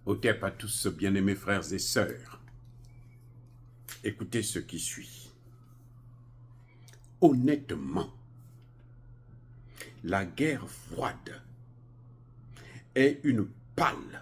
Au TEP à tous, bien-aimés frères et sœurs, écoutez ce qui suit. Honnêtement, la guerre froide est une pâle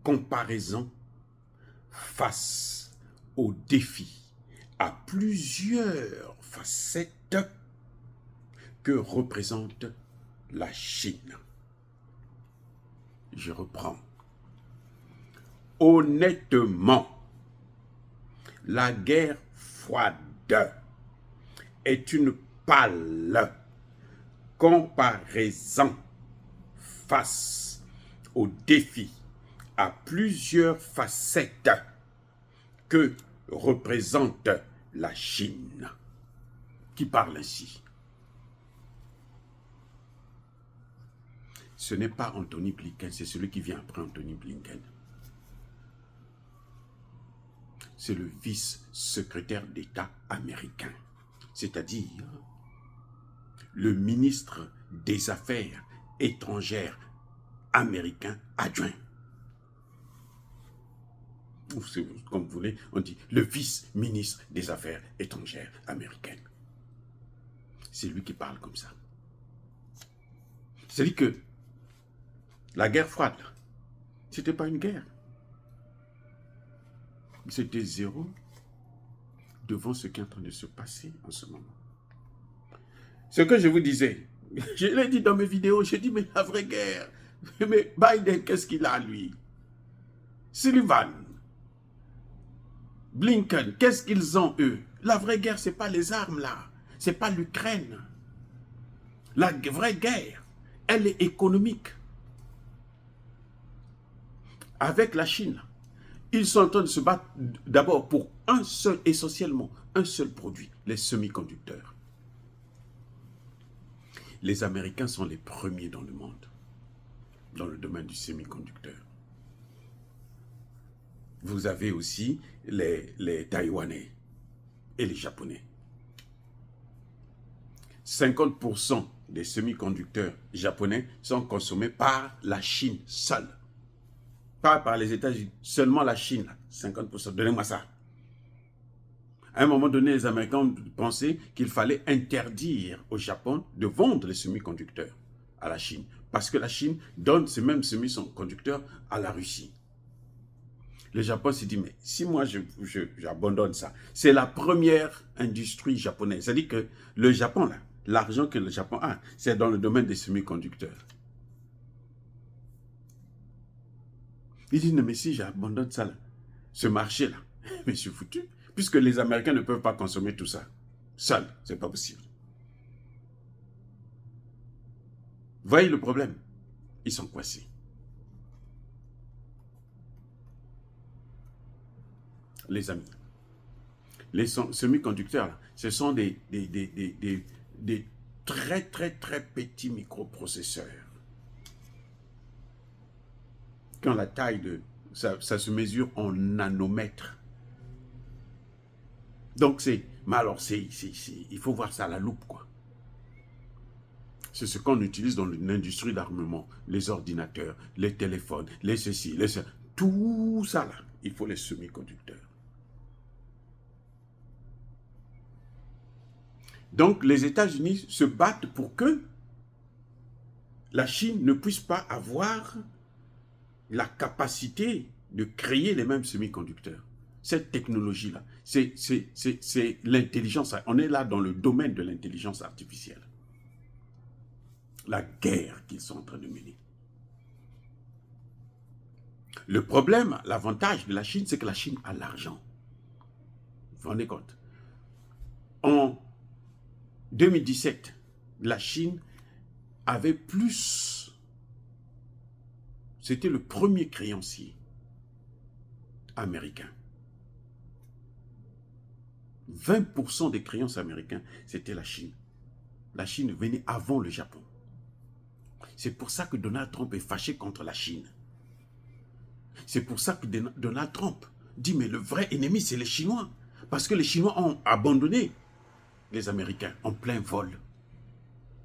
comparaison face aux défis à plusieurs facettes que représente la Chine. Je reprends. Honnêtement, la guerre froide est une pâle comparaison face aux défis à plusieurs facettes que représente la Chine. Qui parle ainsi? Ce n'est pas Anthony Blinken, c'est celui qui vient après Anthony Blinken. C'est le vice-secrétaire d'État américain, c'est-à-dire le ministre des Affaires étrangères américain adjoint. Comme vous voulez, on dit le vice-ministre des Affaires étrangères américaines. C'est lui qui parle comme ça. C'est-à-dire que la guerre froide, ce n'était pas une guerre. C'était zéro devant ce qui est en train de se passer en ce moment. Ce que je vous disais, je l'ai dit dans mes vidéos, j'ai dit, mais la vraie guerre, mais Biden, qu'est-ce qu'il a, lui? Sullivan, Blinken, qu'est-ce qu'ils ont, eux? La vraie guerre, ce n'est pas les armes, là. Ce n'est pas l'Ukraine. La vraie guerre, elle est économique. Avec la Chine, ils sont en train de se battre d'abord pour essentiellement, un seul produit, les semi-conducteurs. Les Américains sont les premiers dans le monde, dans le domaine du semi-conducteur. Vous avez aussi les Taïwanais et les Japonais. 50% des semi-conducteurs japonais sont consommés par la Chine seule. Pas par les États-Unis, seulement la Chine, 50%. Donnez-moi ça. À un moment donné, les Américains ont pensé qu'il fallait interdire au Japon de vendre les semi-conducteurs à la Chine. Parce que la Chine donne ces mêmes semi-conducteurs à la Russie. Le Japon s'est dit, mais si moi j'abandonne ça, c'est la première industrie japonaise. C'est-à-dire que le Japon, là, l'argent que le Japon a, c'est dans le domaine des semi-conducteurs. Il dit, non, mais si j'abandonne ça, là, ce marché-là, mais je suis foutu. Puisque les Américains ne peuvent pas consommer tout ça. Seuls, c'est pas possible. Voyez le problème? Ils sont coincés. Les amis, les semi-conducteurs, ce sont des très petits microprocesseurs. Quand la taille de... Ça se mesure en nanomètres. Donc mais alors il faut voir ça à la loupe, quoi. C'est ce qu'on utilise dans l'industrie d'armement, les ordinateurs, les téléphones, les ceci, les ceci. Tout ça là, il faut les semi-conducteurs. Donc les États-Unis se battent pour que la Chine ne puisse pas avoir la capacité de créer les mêmes semi-conducteurs. Cette technologie-là, c'est l'intelligence. On est là dans le domaine de l'intelligence artificielle. La guerre qu'ils sont en train de mener. Le problème, l'avantage de la Chine, c'est que la Chine a l'argent. Vous vous rendez compte? En 2017, la Chine avait plus... C'était le premier créancier américain. 20% des créances américains, c'était la Chine. La Chine venait avant le Japon. C'est pour ça que Donald Trump est fâché contre la Chine. C'est pour ça que Donald Trump dit, mais le vrai ennemi, c'est les Chinois. Parce que les Chinois ont abandonné les Américains en plein vol.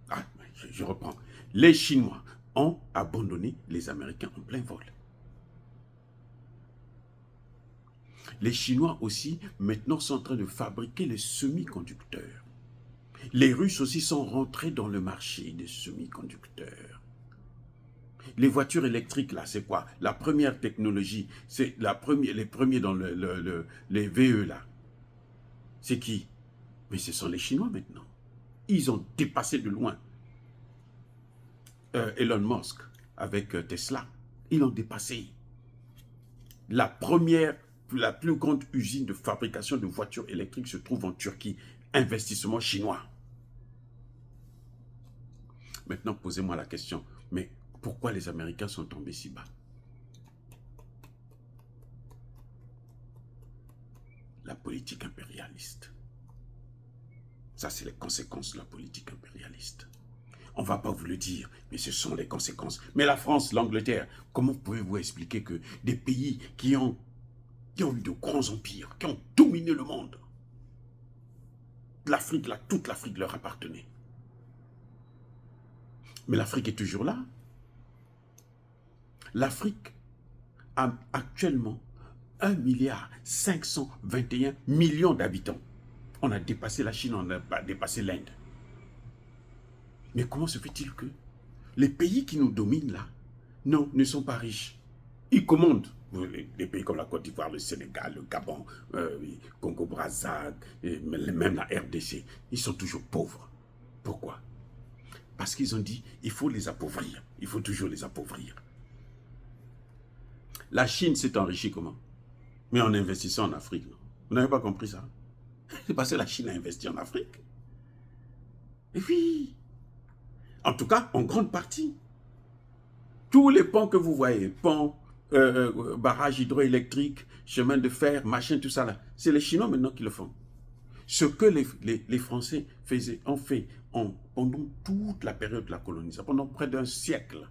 Ah, je reprends. Les Chinois ont abandonné les Américains en plein vol. les Chinois aussi, maintenant, sont en train de fabriquer les semi-conducteurs. Les Russes aussi sont rentrés dans le marché des semi-conducteurs. Les voitures électriques, là, c'est quoi? La première technologie, c'est les premiers dans les VE, là. C'est qui? Mais ce sont les Chinois maintenant. Ils ont dépassé de loin Elon Musk avec Tesla. Ils l'ont dépassé. La plus grande usine de fabrication de voitures électriques se trouve en Turquie. Investissement chinois. Maintenant, posez-moi la question, mais pourquoi les Américains sont tombés si bas? La politique impérialiste. Ça, c'est les conséquences de la politique impérialiste. On ne va pas vous le dire, mais ce sont les conséquences. Mais la France, l'Angleterre, comment pouvez-vous expliquer que des pays qui ont eu de grands empires, qui ont dominé le monde, l'Afrique, là, toute l'Afrique leur appartenait. Mais l'Afrique est toujours là. L'Afrique a actuellement 1,521 milliard d'habitants. On a dépassé la Chine, on a dépassé l'Inde. Mais comment se fait-il que les pays qui nous dominent là, non, ne sont pas riches? Ils commandent. Les pays comme la Côte d'Ivoire, le Sénégal, le Gabon, Congo-Brazzaville, même la RDC, ils sont toujours pauvres. Pourquoi? Parce qu'ils ont dit, il faut les appauvrir. Il faut toujours les appauvrir. La Chine s'est enrichie comment? Mais en investissant en Afrique. Non? Vous n'avez pas compris ça? C'est parce que la Chine a investi en Afrique. Et puis, en tout cas, en grande partie, tous les ponts que vous voyez, ponts, barrages hydroélectriques, chemins de fer, machin, tout ça là, c'est les Chinois maintenant qui le font. Ce que les Français ont fait pendant toute la période de la colonisation, pendant près d'un siècle,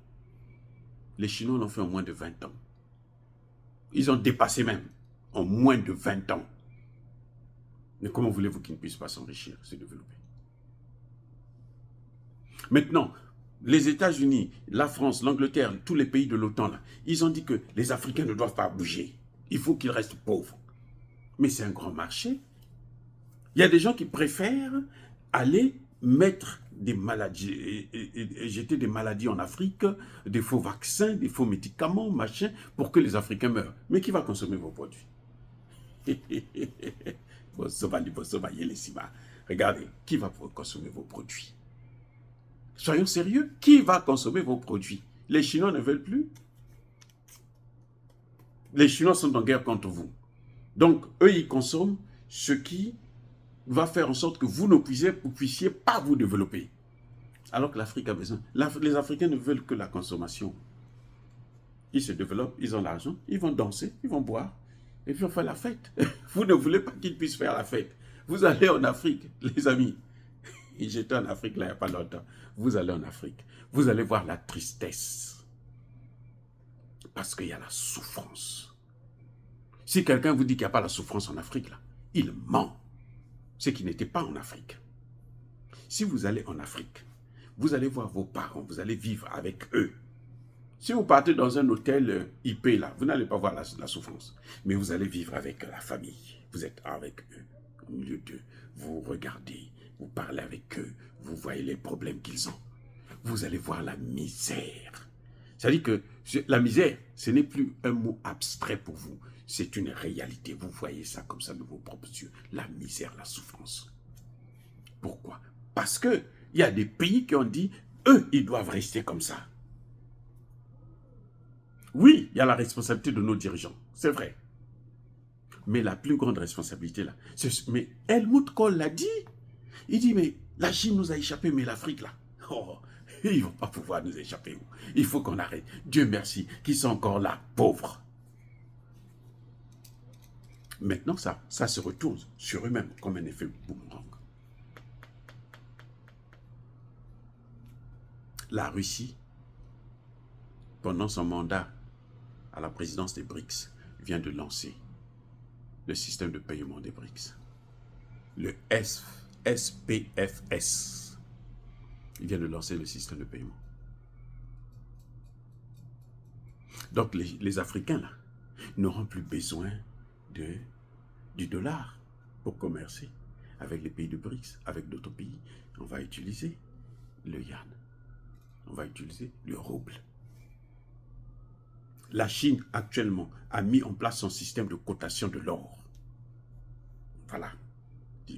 les Chinois l'ont fait en moins de 20 ans. Ils ont dépassé même en moins de 20 ans. Mais comment voulez-vous qu'ils ne puissent pas s'enrichir, se développer? Maintenant, les États-Unis, la France, l'Angleterre, tous les pays de l'OTAN, ils ont dit que les Africains ne doivent pas bouger. Il faut qu'ils restent pauvres. Mais c'est un grand marché. Il y a des gens qui préfèrent aller mettre des maladies, et jeter des maladies en Afrique, des faux vaccins, des faux médicaments, machin, pour que les Africains meurent. Mais qui va consommer vos produits? Regardez, qui va consommer vos produits? Soyons sérieux, qui va consommer vos produits? Les Chinois ne veulent plus. Les Chinois sont en guerre contre vous. Donc, eux, ils consomment ce qui va faire en sorte que vous ne puissiez pas vous développer. Alors que l'Afrique a besoin. Les Africains ne veulent que la consommation. Ils se développent, ils ont l'argent, ils vont danser, ils vont boire, et puis on fait la fête. Vous ne voulez pas qu'ils puissent faire la fête. Vous allez en Afrique, les amis. J'étais en Afrique là il n'y a pas longtemps. Vous allez en Afrique, vous allez voir la tristesse. Parce qu'il y a la souffrance. Si quelqu'un vous dit qu'il n'y a pas la souffrance en Afrique, là, il ment. C'est qu'il n'était pas en Afrique. Si vous allez en Afrique, vous allez voir vos parents, vous allez vivre avec eux. Si vous partez dans un hôtel IP, là, vous n'allez pas voir la souffrance. Mais vous allez vivre avec la famille. Vous êtes avec eux, au milieu d'eux. Vous regardez, vous parlez avec eux, vous voyez les problèmes qu'ils ont. Vous allez voir la misère. C'est-à-dire que la misère, ce n'est plus un mot abstrait pour vous. C'est une réalité. Vous voyez ça comme ça de vos propres yeux. La misère, la souffrance. Pourquoi? Parce qu'il y a des pays qui ont dit, eux, ils doivent rester comme ça. Oui, il y a la responsabilité de nos dirigeants. C'est vrai. Mais la plus grande responsabilité, là, mais Helmut Kohl l'a dit. Il dit, mais la Chine nous a échappé, mais l'Afrique, là, oh, ils ne vont pas pouvoir nous échapper. Il faut qu'on arrête. Dieu merci, qu'ils sont encore là, pauvres. Maintenant, ça se retourne sur eux-mêmes comme un effet boomerang. La Russie, pendant son mandat à la présidence des BRICS, vient de lancer le système de paiement des BRICS. Le SPFS. Il vient de lancer le système de paiement. Donc les Africains, là, n'auront plus besoin de du dollar pour commercer avec les pays de BRICS, avec d'autres pays. On va utiliser le yuan. On va utiliser le rouble. La Chine, actuellement, a mis en place son système de cotation de l'or. Voilà.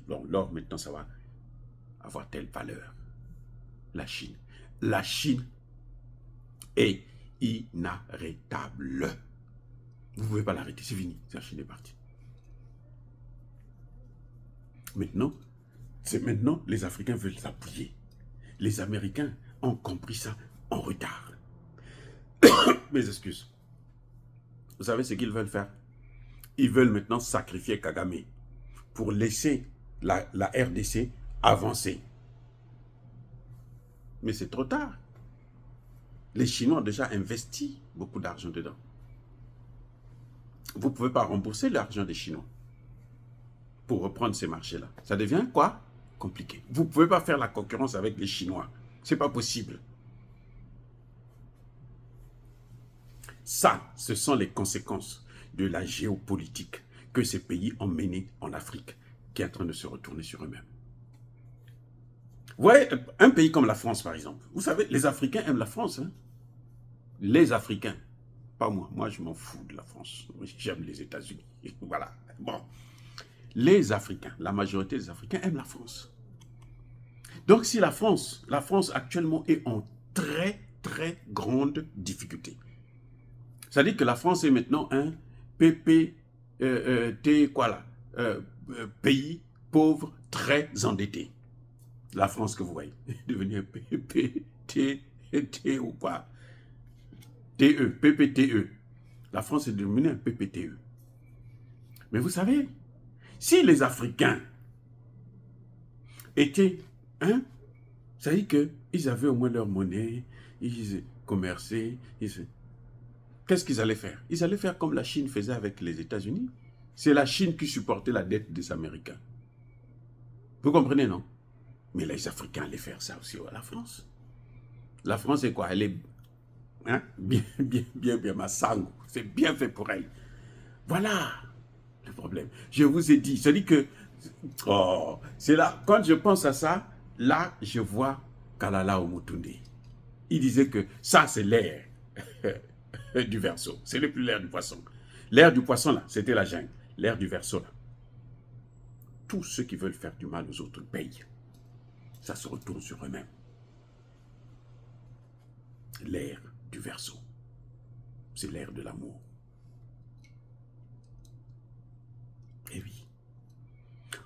Bon, l'or, maintenant, ça va avoir telle valeur. La Chine. La Chine est inarrêtable. Vous ne pouvez pas l'arrêter, c'est fini. La Chine est partie. Maintenant, c'est maintenant, les Africains veulent s'appuyer. Les Américains ont compris ça en retard. Mes excuses. Vous savez ce qu'ils veulent faire? Ils veulent maintenant sacrifier Kagame pour laisser la RDC avancer. Mais c'est trop tard. Les Chinois ont déjà investi beaucoup d'argent dedans. Vous ne pouvez pas rembourser l'argent des Chinois pour reprendre ces marchés-là. Ça devient quoi? Compliqué. Vous ne pouvez pas faire la concurrence avec les Chinois. Ce n'est pas possible. Ça, ce sont les conséquences de la géopolitique que ces pays ont menée en Afrique, qui est en train de se retourner sur eux-mêmes. Vous voyez, un pays comme la France, par exemple. Vous savez, les Africains aiment la France. Hein? Les Africains. Pas moi. Moi, je m'en fous de la France. J'aime les États-Unis. Voilà. Bon. Les Africains, la majorité des Africains aiment la France. Donc, si la France actuellement est en très, très grande difficulté. Ça dit que la France est maintenant un PPT, pays pauvre, très endetté. La France que vous voyez, devenir PPT ou pas. PPTE. La France est devenue un PPTE. Mais vous savez, si les Africains étaient, ça dit qu'ils avaient au moins leur monnaie, ils commerçaient, qu'est-ce qu'ils allaient faire? Ils allaient faire comme la Chine faisait avec les États-Unis. C'est la Chine qui supportait la dette des Américains. Vous comprenez, non? Mais les Africains allaient faire ça aussi à la France. La France, c'est quoi? Elle est bien massango. C'est bien fait pour elle. Voilà le problème. Je vous ai dit, c'est-à-dire que, c'est là, quand je pense à ça, là, je vois Kalala Omotunde. Il disait que ça, c'est l'air du Verseau. C'est le plus l'air du poisson. L'air du poisson, là, c'était la jungle. L'air du Verseau, là. Tous ceux qui veulent faire du mal aux autres payent. Ça se retourne sur eux-mêmes. L'air du Verseau. C'est l'air de l'amour. Eh oui.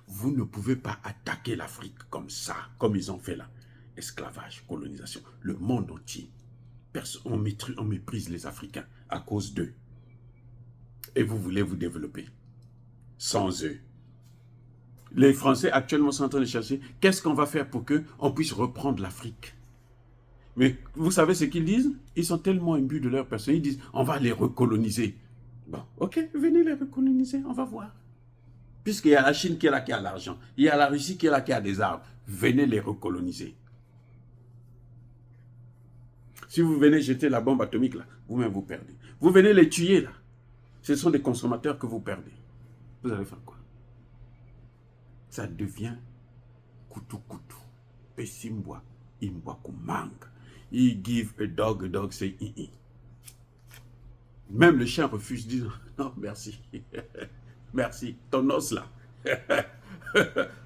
Vous ne pouvez pas attaquer l'Afrique comme ça, comme ils ont fait là. Esclavage, colonisation, le monde entier. On méprise les Africains à cause d'eux. Et vous voulez vous développer sans eux. Les Français actuellement sont en train de chercher qu'est-ce qu'on va faire pour qu'on puisse reprendre l'Afrique. Mais vous savez ce qu'ils disent? Ils sont tellement imbus de leur personne. Ils disent on va les recoloniser. Bon, ok, venez les recoloniser, on va voir. Puisqu'il y a la Chine qui est là, qui a l'argent. Il y a la Russie qui est là, qui a des armes. Venez les recoloniser. Si vous venez jeter la bombe atomique là, vous-même vous perdez. Vous venez les tuer là. Ce sont des consommateurs que vous perdez. Vous allez faire quoi? Ça devient kutu. Pesimboa, imboa kumang. He give a dog say i. Même le chien refuse, dit non, merci. Merci, ton os là.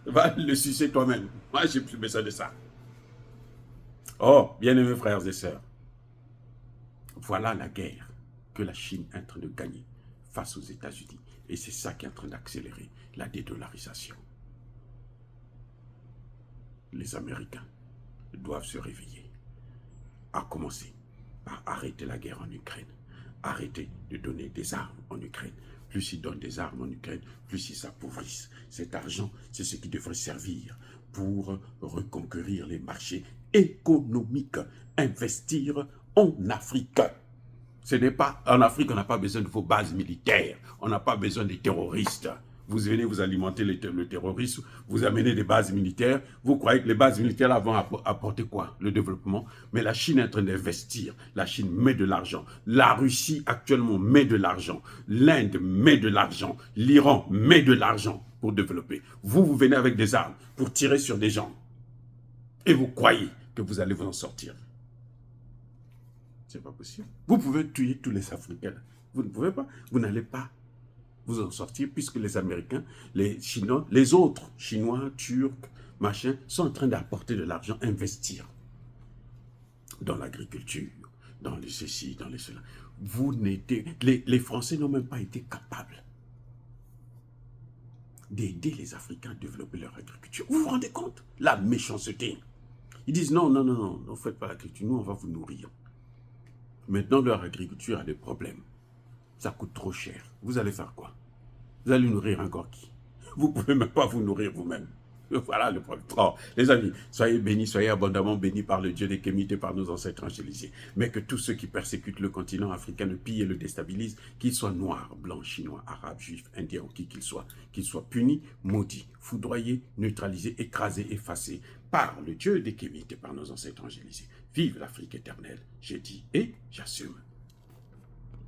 Va le sucer toi-même. Moi, j'ai plus besoin de ça. Oh, bien-aimés frères et sœurs, voilà la guerre que la Chine est en train de gagner face aux États-Unis. Et c'est ça qui est en train d'accélérer la dédollarisation. Les Américains doivent se réveiller. À commencer par arrêter la guerre en Ukraine. Arrêter de donner des armes en Ukraine. Plus ils donnent des armes en Ukraine, plus ils s'appauvrissent. Cet argent, c'est ce qui devrait servir pour reconquérir les marchés économiques. Investir en Afrique. Ce n'est pas en Afrique, on n'a pas besoin de vos bases militaires. On n'a pas besoin des terroristes. Vous venez vous alimenter le terrorisme, vous amenez des bases militaires. Vous croyez que les bases militaires vont apporter quoi? Le développement. Mais la Chine est en train d'investir. La Chine met de l'argent. La Russie actuellement met de l'argent. L'Inde met de l'argent. L'Iran met de l'argent pour développer. Vous venez avec des armes pour tirer sur des gens. Et vous croyez que vous allez vous en sortir. C'est pas possible. Vous pouvez tuer tous les Africains. Vous ne pouvez pas. Vous n'allez pas vous en sortir puisque les Américains, les Chinois, les autres Chinois, Turcs, machin, sont en train d'apporter de l'argent, investir dans l'agriculture, dans les ceci, dans les cela. Vous n'étiez... Les Français n'ont même pas été capables d'aider les Africains à développer leur agriculture. Vous vous rendez compte? La méchanceté. Ils disent non, non, non, non, ne faites pas l'agriculture, nous on va vous nourrir. Maintenant, leur agriculture a des problèmes. Ça coûte trop cher. Vous allez faire quoi? Vous allez nourrir encore qui? Vous ne pouvez même pas vous nourrir vous-même. Voilà le problème. Oh, les amis, soyez bénis, soyez abondamment bénis par le Dieu des Kémites et par nos ancêtres angélisés. Mais que tous ceux qui persécutent le continent africain le pillent et le déstabilisent, qu'ils soient noirs, blancs, chinois, arabes, juifs, indiens ou qui qu'ils soient punis, maudits, foudroyés, neutralisés, écrasés, effacés par le Dieu des Kémites et par nos ancêtres angélisés. Vive l'Afrique éternelle, j'ai dit et j'assume.